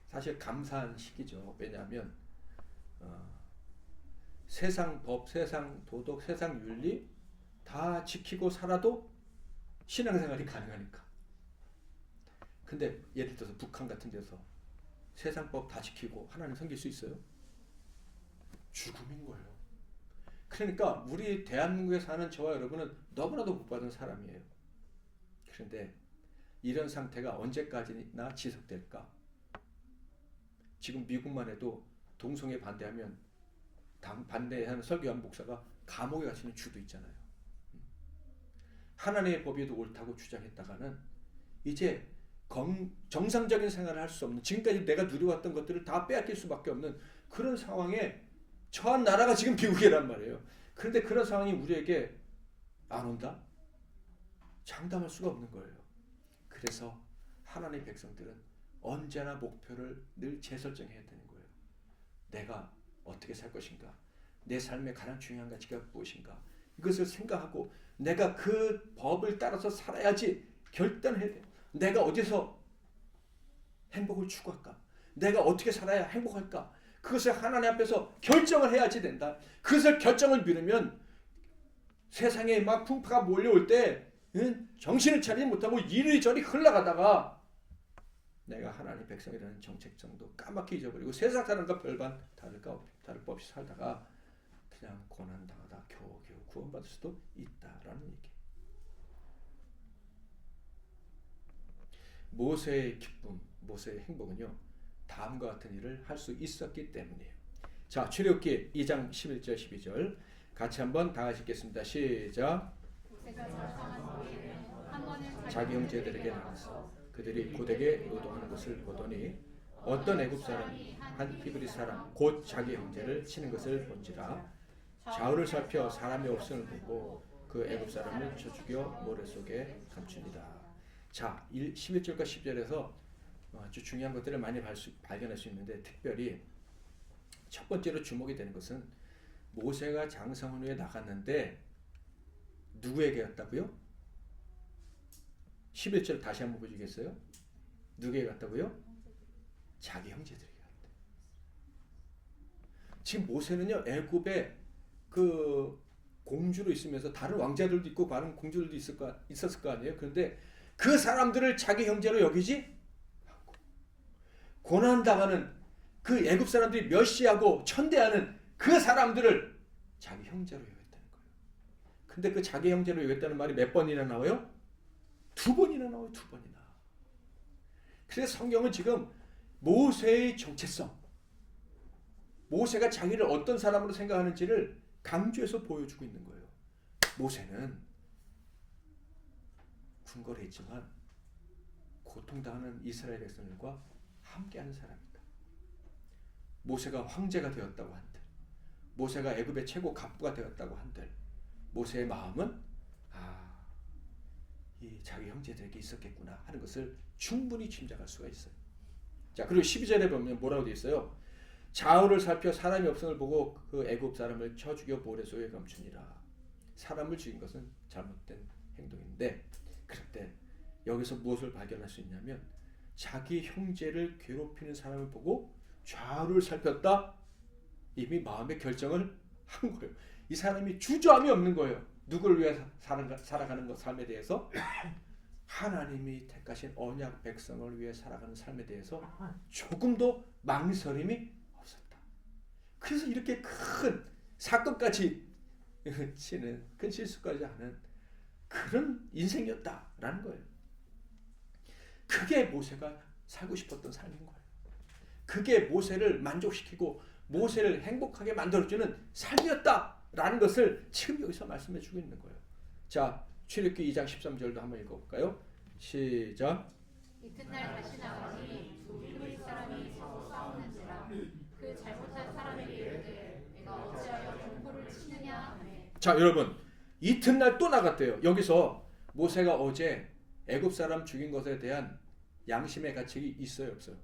사실 감사한 시기죠. 왜냐하면 세상 법, 세상 도덕, 세상 윤리 다 지키고 살아도 신앙생활이 가능하니까. 근데 예를 들어서 북한 같은 데서 세상 법 다 지키고 하나님 섬길 수 있어요? 죽음인 거예요. 그러니까 우리 대한민국에 사는 저와 여러분은 너무나도 복받은 사람이에요. 그런데 이런 상태가 언제까지나 지속될까? 지금 미국만 해도 동성애 반대하면 반대하는 설교한 목사가 감옥에 갇히는 주도 있잖아요. 하나님의 법에도 옳다고 주장했다가는 이제 정상적인 생활을 할 수 없는, 지금까지 내가 누려왔던 것들을 다 빼앗길 수밖에 없는 그런 상황에 처한 나라가 지금 미국이란 말이에요. 그런데 그런 상황이 우리에게 안 온다? 장담할 수가 없는 거예요. 그래서 하나님의 백성들은 언제나 목표를 늘 재설정해야 되는 거예요. 내가 어떻게 살 것인가? 내 삶의 가장 중요한 가치가 무엇인가? 이것을 생각하고 내가 그 법을 따라서 살아야지 결단해야 돼요. 내가 어디서 행복을 추구할까? 내가 어떻게 살아야 행복할까? 그것을 하나님 앞에서 결정을 해야지 된다. 그것을 결정을 미루면 세상에 막 풍파가 몰려올 때 정신을 차리지 못하고 이리저리 흘러가다가 내가 하나님 백성이라는 정체성도 까맣게 잊어버리고 세상 사람과 별반 다를 바 없이 살다가 그냥 고난당하다 겨우겨우 구원받을 수도 있다라는 얘기. 모세의 기쁨, 모세의 행복은요 다음과 같은 일을 할 수 있었기 때문이에요. 자, 출애굽기 2장 11절 12절 같이 한번 다 같이 읽겠습니다. 시작. 자기 형제들에게 나가서 그들이 고되게 노동하는 것을 보더니 어떤 애굽 사람이 한 히브리 사람 곧 자기 형제를 치는 것을 본지라. 좌우를 살펴 사람이 없음을 보고 그 애굽 사람을 쳐 죽여 모래 속에 감춥니다. 자, 11절과 10절에서 아주 중요한 것들을 많이 발견할 수 있는데 특별히 첫 번째로 주목이 되는 것은 모세가 장성한 후에 나갔는데 누구에게 갔다고요? 11절 다시 한번 보시겠어요? 누구에게 갔다고요? 자기 형제들에게 갔다. 지금 모세는요 애굽에 그 공주로 있으면서 다른 왕자들도 있고 많은 공주들도 있었을 거 아니에요. 그런데 그 사람들을 자기 형제로 여기지 않고 고난당하는 그 애굽 사람들이 멸시하고 천대하는 그 사람들을 자기 형제로 여겼다는 거예요. 근데 그 자기 형제로 여겼다는 말이 몇 번이나 나와요? 2번이나 나와요. 2번이나. 그래서 성경은 지금 모세의 정체성, 모세가 자기를 어떤 사람으로 생각하는지를 강조해서 보여주고 있는 거예요. 모세는 궁궐했지만 고통당하는 이스라엘 백성들과 함께하는 사람이다. 모세가 황제가 되었다고 한들, 모세가 애굽의 최고 갑부가 되었다고 한들, 모세의 마음은 이 자기 형제들에게 있었겠구나 하는 것을 충분히 짐작할 수가 있어요. 자, 그리고 12절에 보면 뭐라고 되어 있어요? 좌우를 살펴 사람이 없음을 보고 그 애굽 사람을 쳐 죽여 모래 속에 감추니라. 사람을 죽인 것은 잘못된 행동인데, 그런데 여기서 무엇을 발견할 수 있냐면 자기 형제를 괴롭히는 사람을 보고 좌우를 살폈다. 이미 마음의 결정을 한 거예요. 이 사람이 주저함이 없는 거예요. 누구를 위해 살아가는 것, 삶에 대해서 하나님이 택하신 언약 백성을 위해 살아가는 삶에 대해서 조금도 망설임이 없었다. 그래서 이렇게 큰 사건까지 치는 큰 실수까지 하는 그런 인생이었다라는 거예요. 그게 모세가 살고 싶었던 삶인 거예요. 그게 모세를 만족시키고 모세를 행복하게 만들어주는 삶이었다라는 것을 지금 여기서 말씀해 주고 있는 거예요. 자, 출애굽기 2장 13절도 한번 읽어볼까요? 시작. 이튿날 다시 나가니 두 히브리 사람이 서로 싸우는지라 그 잘못한 사람에게 이르되 내가 어찌하여 동포를 치느냐 하매. 자, 여러분 이튿날 또 나갔대요. 여기서 모세가 어제 애굽 사람 죽인 것에 대한 양심의 가책이 있어요, 없어요?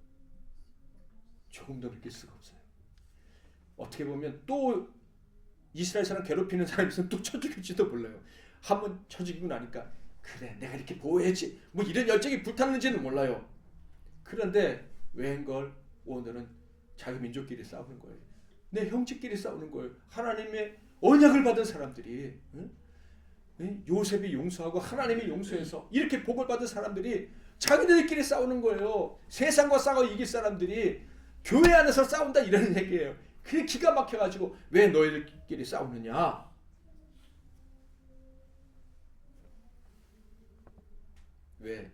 조금도 느낄 수가 없어요. 어떻게 보면 또 이스라엘 사람 괴롭히는 사람이 있으면 또 쳐 죽일지도 몰라요. 한번 쳐 죽이고 나니까 그래 내가 이렇게 보호해야지 뭐 이런 열정이 불탔는지는 몰라요. 그런데 웬걸 오늘은 자기 민족끼리 싸우는 거예요. 내 형제끼리 싸우는 거예요. 하나님의 언약을 받은 사람들이, 요셉이 용서하고 하나님이 용서해서 이렇게 복을 받은 사람들이 자기들끼리 싸우는 거예요. 세상과 싸워 이길 사람들이 교회 안에서 싸운다 이런 얘기예요. 그게 기가 막혀가지고 왜 너희들끼리 싸우느냐? 왜?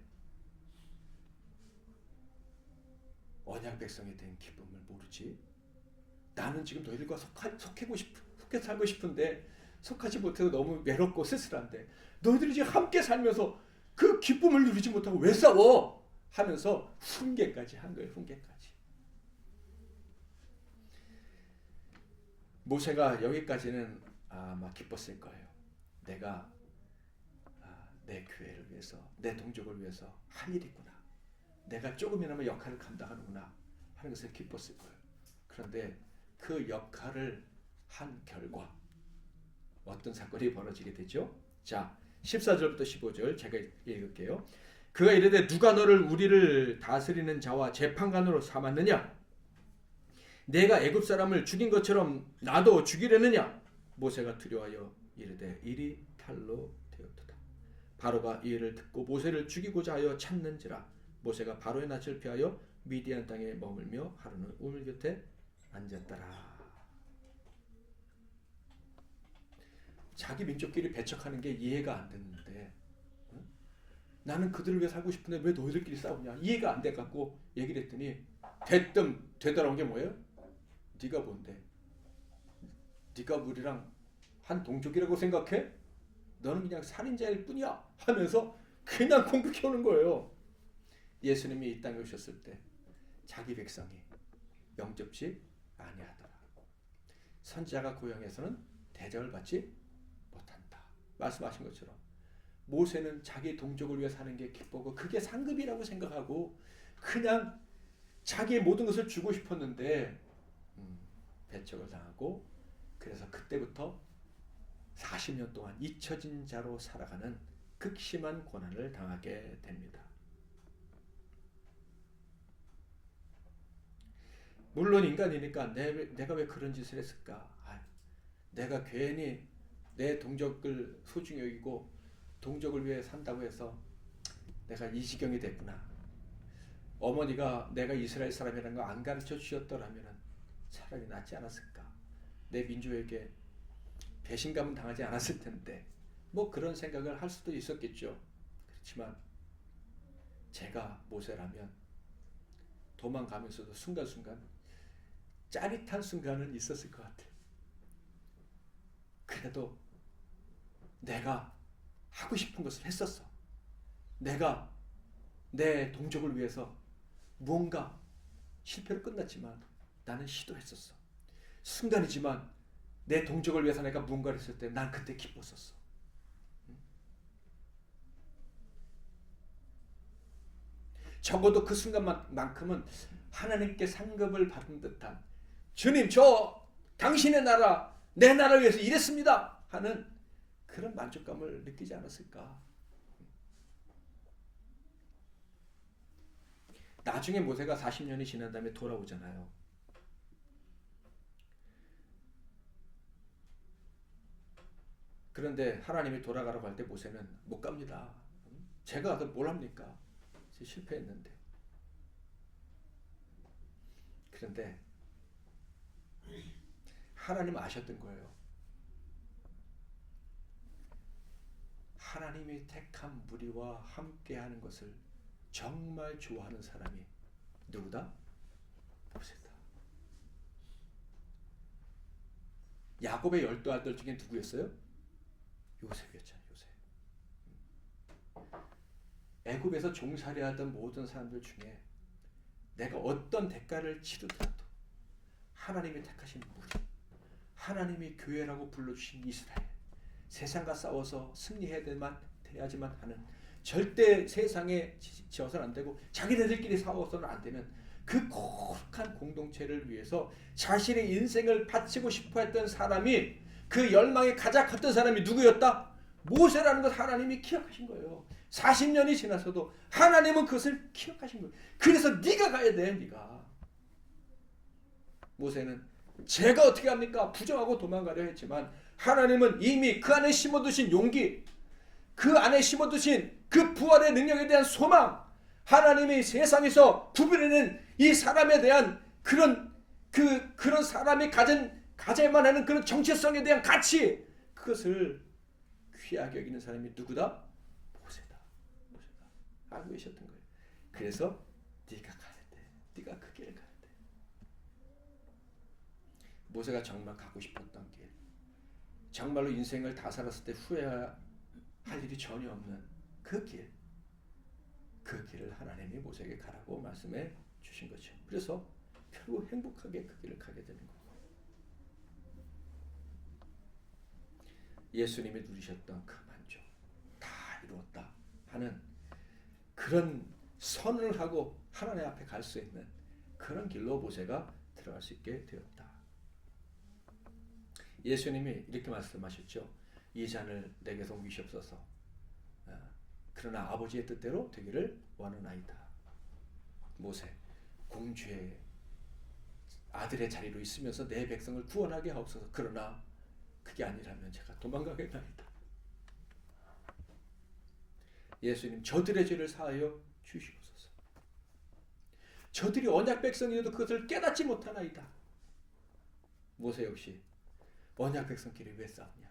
언약 백성에 대한 기쁨을 모르지? 나는 지금 너희들과 속해 살고 싶은데 속하지 못해서 너무 외롭고 쓸쓸한데 너희들이 지금 함께 살면서 그 기쁨을 누리지 못하고 왜 싸워? 하면서 훈계까지 한 거예요. 훈계까지. 모세가 여기까지는 아마 기뻤을 거예요. 내가 내 교회를 위해서 내 동족을 위해서 할 일이 있구나. 내가 조금이나마 역할을 감당하는구나 하는 것을 기뻤을 거예요. 그런데 그 역할을 한 결과 어떤 사건이 벌어지게 되죠? 자, 14절부터 15절 제가 읽을게요. 그가 이르되 누가 너를 우리를 다스리는 자와 재판관으로 삼았느냐? 내가 애굽 사람을 죽인 것처럼 나도 죽이려느냐? 모세가 두려워하여 이르되 일이 탈로 되었도다. 바로가 이 일을 듣고 모세를 죽이고자 하여 찾는지라. 모세가 바로의 낯을 피하여 미디안 땅에 머물며 하루는 우물 곁에 앉았더라. 자기 민족끼리 배척하는 게 이해가 안 됐는데, 나는 그들을 위해 살고 싶은데 왜 너희들끼리 싸우냐, 이해가 안 돼갖고 얘기를 했더니 대뜸 되돌아온 게 뭐예요? 네가 뭔데? 네가 우리랑 한 동족이라고 생각해? 너는 그냥 살인자일 뿐이야 하면서 그냥 공격해오는 거예요. 예수님이 이 땅에 오셨을 때 자기 백성이 영접지 아니하더라. 선지자가 고향에서는 대접을 받지 못한다 말씀하신 것처럼 모세는 자기 동족을 위해 사는 게 기쁘고 그게 상급이라고 생각하고 그냥 자기의 모든 것을 주고 싶었는데 배척을 당하고, 그래서 그때부터 40년 동안 잊혀진 자로 살아가는 극심한 고난을 당하게 됩니다. 물론 인간이니까 내가 왜 그런 짓을 했을까? 내가 괜히 내 동족을 소중히 여기고 동족을 위해 산다고 해서 내가 이 지경이 됐구나. 어머니가 내가 이스라엘 사람이라는 거 안 가르쳐 주셨더라면 차라리 낫지 않았을까? 내 민족에게 배신감은 당하지 않았을 텐데, 뭐 그런 생각을 할 수도 있었겠죠. 그렇지만 제가 모세라면 도망가면서도 순간순간 짜릿한 순간은 있었을 것 같아요. 그래도 내가 하고 싶은 것을 했었어. 내가 내 동족을 위해서 무언가 실패로 끝났지만 나는 시도했었어. 순간이지만 내 동족을 위해서 내가 무언가를 했을 때 난 그때 기뻤었어. 적어도 그 순간만큼은 하나님께 상급을 받은 듯한, 주님 저 당신의 나라 내 나라를 위해서 일했습니다 하는 그런 만족감을 느끼지 않았을까. 나중에 모세가 40년이 지난 다음에 돌아오잖아요. 그런데 하나님이 돌아가라고 할 때 모세는 못 갑니다. 제가 가서 뭘 합니까? 실패했는데. 그런데 하나님은 아셨던 거예요. 하나님이 택한 무리와 함께하는 것을 정말 좋아하는 사람이 누구다? 모세다. 야곱의 12아들 중에 누구였어요? 요셉이었잖아요. 요셉. 애굽에서 종살이하던 모든 사람들 중에 내가 어떤 대가를 치르더라도 하나님이 택하신 무리, 하나님이 교회라고 불러주신 이스라엘, 세상과 싸워서 승리해야지만 하는, 절대 세상에 지어서는 안 되고 자기네들끼리 싸워서는 안 되는 그 거룩한 공동체를 위해서 자신의 인생을 바치고 싶어 했던 사람이, 그 열망이 가장 컸던 사람이 누구였다? 모세라는 것 하나님이 기억하신 거예요. 40년이 지나서도 하나님은 그것을 기억하신 거예요. 그래서 네가 가야 돼. 네가. 모세는 제가 어떻게 합니까? 부정하고 도망가려 했지만 하나님은 이미 그 안에 심어두신 용기, 그 안에 심어두신 그 부활의 능력에 대한 소망, 하나님이 세상에서 구별해낸 이 사람에 대한 그런 사람이 가져야만 하는 그런 정체성에 대한 가치, 그것을 귀하게 여기는 사람이 누구다? 모세다. 알고 계셨던 거예요. 그래서 네가 가야 돼. 네가 그 길을 가야 돼. 모세가 정말 가고 싶었던 길, 정말로 인생을 다 살았을 때 후회할 일이 전혀 없는 그 길, 그 길을 하나님이 모세에게 가라고 말씀해 주신 거죠. 그래서 결국 행복하게 그 길을 가게 되는 거예요. 예수님이 누리셨던 그 만족, 다 이루었다 하는 그런 선을 하고 하나님 앞에 갈 수 있는 그런 길로 모세가 들어갈 수 있게 되었다. 예수님이 이렇게 말씀하셨죠. 이 잔을 내게서 옮기시옵소서. 그러나 아버지의 뜻대로 되기를 원하나이다. 모세, 공주의 아들의 자리로 있으면서 내 백성을 구원하게 하옵소서. 그러나 그게 아니라면 제가 도망가겠나이다. 예수님, 저들의 죄를 사하여 주시옵소서. 저들이 언약 백성이어도 그것을 깨닫지 못하나이다. 모세 역시 언약 백성끼리 왜 싸우냐?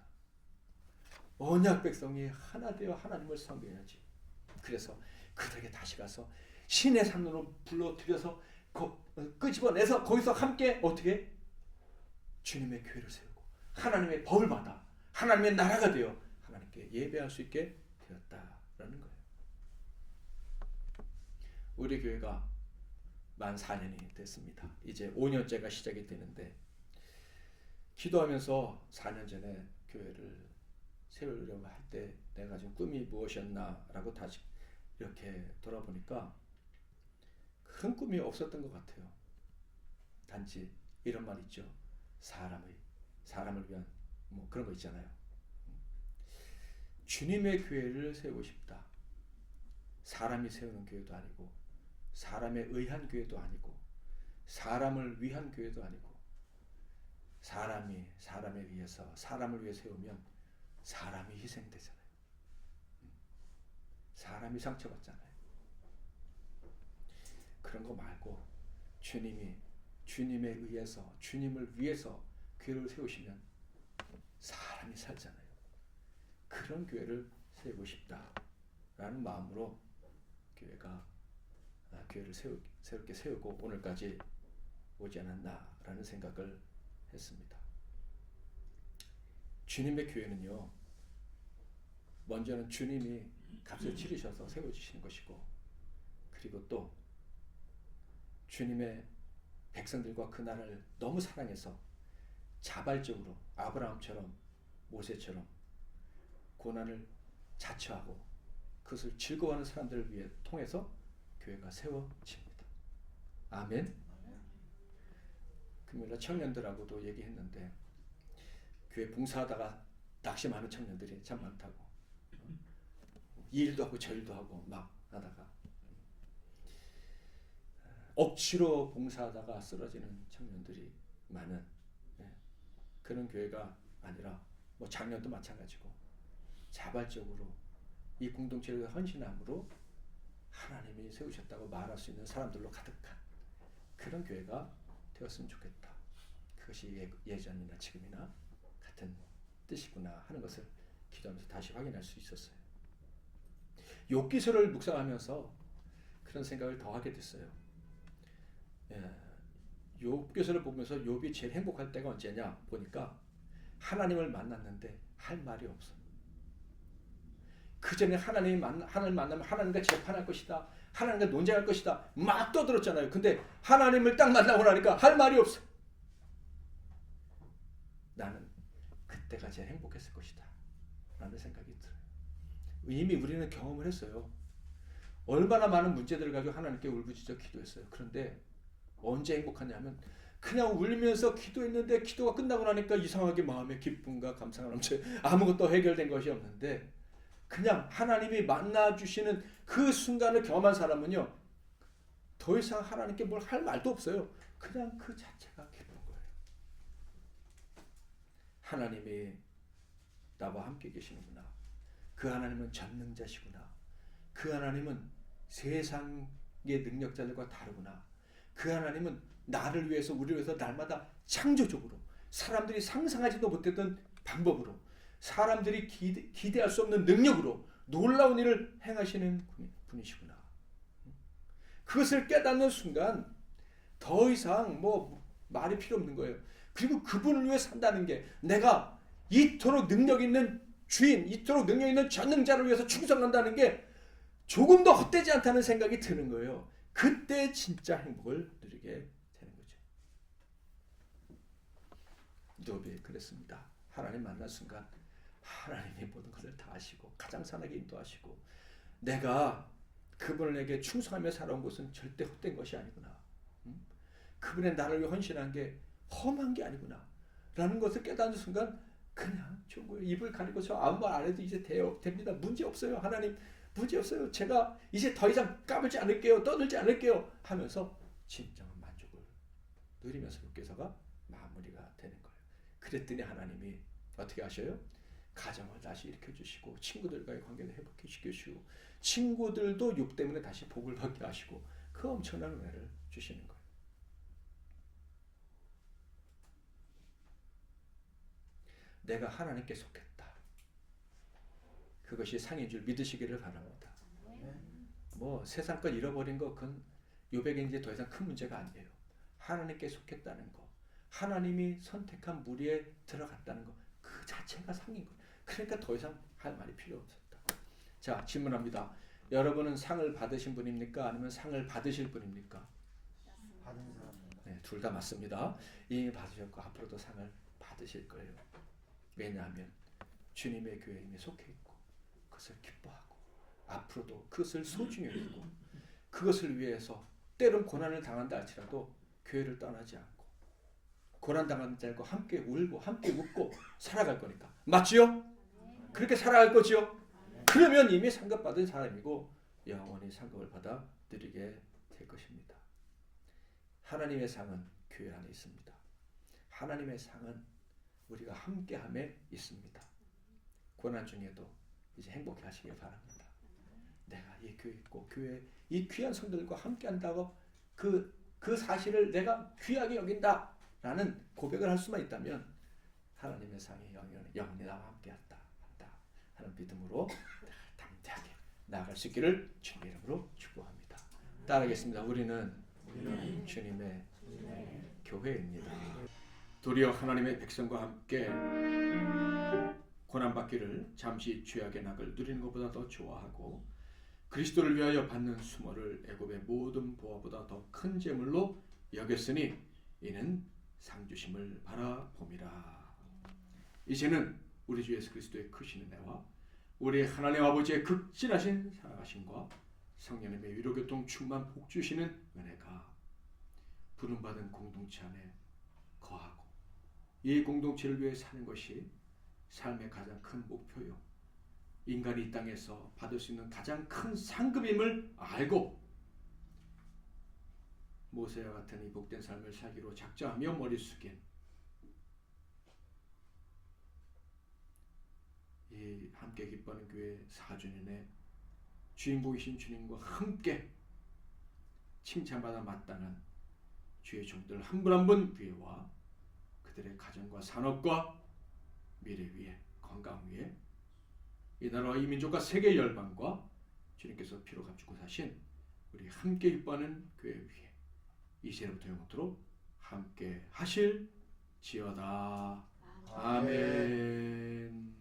언약 백성이 하나 되어 하나님을 섬겨야지. 그래서 그들에게 다시 가서 신의 산으로 불러들여서 끄집어내서 거기서 함께 어떻게? 주님의 교회를 세우고 하나님의 법을 받아 하나님의 나라가 되어 하나님께 예배할 수 있게 되었다라는 거예요. 우리 교회가 만 4년이 됐습니다. 이제 5년째가 시작이 되는데 기도하면서 4년 전에 교회를 세우려고 할 때 내가 가진 꿈이 무엇이었나라고 다시 이렇게 돌아보니까 큰 꿈이 없었던 것 같아요. 단지 이런 말 있죠. 사람을 위한 뭐 그런 거 있잖아요. 주님의 교회를 세우고 싶다. 사람이 세우는 교회도 아니고 사람에 의한 교회도 아니고 사람을 위한 교회도 아니고 사람이 사람에 의해서 사람을 위해 세우면 사람이 희생되잖아요. 사람이 상처받잖아요. 그런 거 말고 주님에 의해서 주님을 위해서 교회를 세우시면 사람이 살잖아요. 그런 교회를 세우고 싶다라는 마음으로 교회를 새롭게 세우고 오늘까지 오지 않았나라는 생각을 했습니다. 주님의 교회는요, 먼저는 주님이 값을 치르셔서 세워주시는 것이고, 그리고 또 주님의 백성들과 그 나라를 너무 사랑해서 자발적으로 아브라함처럼 모세처럼 고난을 자처하고 그것을 즐거워하는 사람들을 위해 통해서 교회가 세워집니다. 아멘. 금요일날 청년들하고도 얘기했는데 교회 봉사하다가 낙심하는 청년들이 참 많다고. 이 일도 하고 저 일도 하고 막 하다가 억지로 봉사하다가 쓰러지는 청년들이 많은 그런 교회가 아니라 뭐 작년도 마찬가지고 자발적으로 이 공동체를 헌신함으로 하나님이 세우셨다고 말할 수 있는 사람들로 가득한 그런 교회가 되었으면 좋겠다. 그것이 예전이나 지금이나 같은 뜻이구나 하는 것을 기도하면서 다시 확인할 수 있었어요. 욥기서를 묵상하면서 그런 생각을 더 하게 됐어요. 욥기서를 보면서 욥이 제일 행복할 때가 언제냐 보니까 하나님을 만났는데 할 말이 없어. 그 전에 하나님을 만나면 하나님과 재판할 것이다. 하나님과 논쟁할 것이다. 막 떠들었잖아요. 근데 하나님을 딱 만나고 나니까 할 말이 없어. 나는 그때가 제일 행복했을 것이다. 라는 생각이 들어요. 이미 우리는 경험을 했어요. 얼마나 많은 문제들을 가지고 하나님께 울부짖어 기도했어요. 그런데 언제 행복하냐면 그냥 울면서 기도했는데 기도가 끝나고 나니까 이상하게 마음에 기쁨과 감사가 넘쳐요. 아무것도 해결된 것이 없는데 그냥 하나님이 만나주시는 그 순간을 경험한 사람은요, 더 이상 하나님께 뭘 할 말도 없어요. 그냥 그 자체가 기쁜 거예요. 하나님이 나와 함께 계시는구나. 그 하나님은 전능자시구나. 그 하나님은 세상의 능력자들과 다르구나. 그 하나님은 나를 위해서 우리를 위해서 날마다 창조적으로 사람들이 상상하지도 못했던 방법으로 사람들이 기대할 수 없는 능력으로 놀라운 일을 행하시는 분이시구나. 그것을 깨닫는 순간 더 이상 뭐 말이 필요 없는 거예요. 그리고 그분을 위해 산다는 게 내가 이토록 능력 있는 주인, 이토록 능력 있는 전능자를 위해서 충성한다는 게 조금 더 헛되지 않다는 생각이 드는 거예요. 그때 진짜 행복을 누리게 되는 거죠. 욥이 그랬습니다. 하나님 만난 순간 하나님이 모든 것을 다 아시고 가장 선하게 인도하시고 내가 그분에게 충성하며 살아온 것은 절대 헛된 것이 아니구나. 그분의 나를 위해 헌신한 게 험한 게 아니구나 라는 것을 깨닫는 순간 그냥 좋은 거예요. 입을 가리고 저 아무 말 안 해도 이제 됩니다. 문제 없어요. 하나님 문제 없어요. 제가 이제 더 이상 까불지 않을게요. 떠들지 않을게요 하면서 진정한 만족을 누리면서 육개서가 마무리가 되는 거예요. 그랬더니 하나님이 어떻게 하셔요? 가정을 다시 일으켜주시고 친구들과의 관계를 회복시켜주시고 친구들도 육 때문에 다시 복을 받게 하시고 그 엄청난 은혜를 주시는 거예요. 내가 하나님께 속했다. 그것이 상인 줄 믿으시기를 바랍니다. 뭐 세상 걸 잃어버린 거 그건 요백에 이제 더 이상 큰 문제가 아니에요. 하나님께 속했다는 거, 하나님이 선택한 무리에 들어갔다는 거, 그 자체가 상인 거예요. 그러니까 더 이상 할 말이 필요 없었다. 자, 질문합니다. 여러분은 상을 받으신 분입니까? 아니면 상을 받으실 분입니까? 받은 사람입니다. 네, 둘 다 맞습니다. 이미 받으셨고 앞으로도 상을 받으실 거예요. 왜냐하면 주님의 교회에 이미 속해 있고 그것을 기뻐하고 앞으로도 그것을 소중히 여기고 그것을 위해서 때론 고난을 당한다 할지라도 교회를 떠나지 않고 고난당한 자들과 함께 울고 함께 웃고 살아갈 거니까. 맞지요? 그렇게 살아갈 거지요? 그러면 이미 상급받은 사람이고 영원히 상급을 받아 누리게 될 것입니다. 하나님의 상은 교회 안에 있습니다. 하나님의 상은 우리가 함께함에 있습니다. 고난 중에도 이제 행복해 하시길 바랍니다. 내가 이 교회 있고 교회 이 귀한 성도들과 함께한다고 그 사실을 내가 귀하게 여긴다라는 고백을 할 수만 있다면 하나님의 상이 영원히 나와 함께한다 하는 믿음으로 담대하게 나아갈 수 있기를 주님의 이름으로 축복합니다. 따르겠습니다. 우리는 주님의 교회입니다. 도리어 하나님의 백성과 함께 고난받기를 잠시 죄악의 낙을 누리는 것보다 더 좋아하고 그리스도를 위하여 받는 수모를 애굽의 모든 보화보다 더 큰 재물로 여겼으니 이는 상주심을 바라봄이라. 이제는 우리 주 예수 그리스도의 크신 은혜와 우리 하나님 아버지의 극진하신 사랑하심과 성령님의 위로교통 충만 복주시는 은혜가 부름받은 공동체 안에 거하고 이 공동체를 위해 사는 것이 삶의 가장 큰 목표요. 인간이 이 땅에서 받을 수 있는 가장 큰 상급임을 알고 모세와 같은 이 복된 삶을 살기로 작정하며 머리 숙인 이 함께 기뻐하는 교회 4주년의 주인공이신 주님과 함께 칭찬받아 마땅한 주의 종들 한 분 한 분 위에와 그들의 가정과 산업과 미래 위에 건강 위에 이 나라와 이 민족과 세계 열방과 주님께서 피로 값주고 사신 우리 함께 기뻐하는 교회 위에 이제부터 영원토록 함께 하실지어다. 아멘.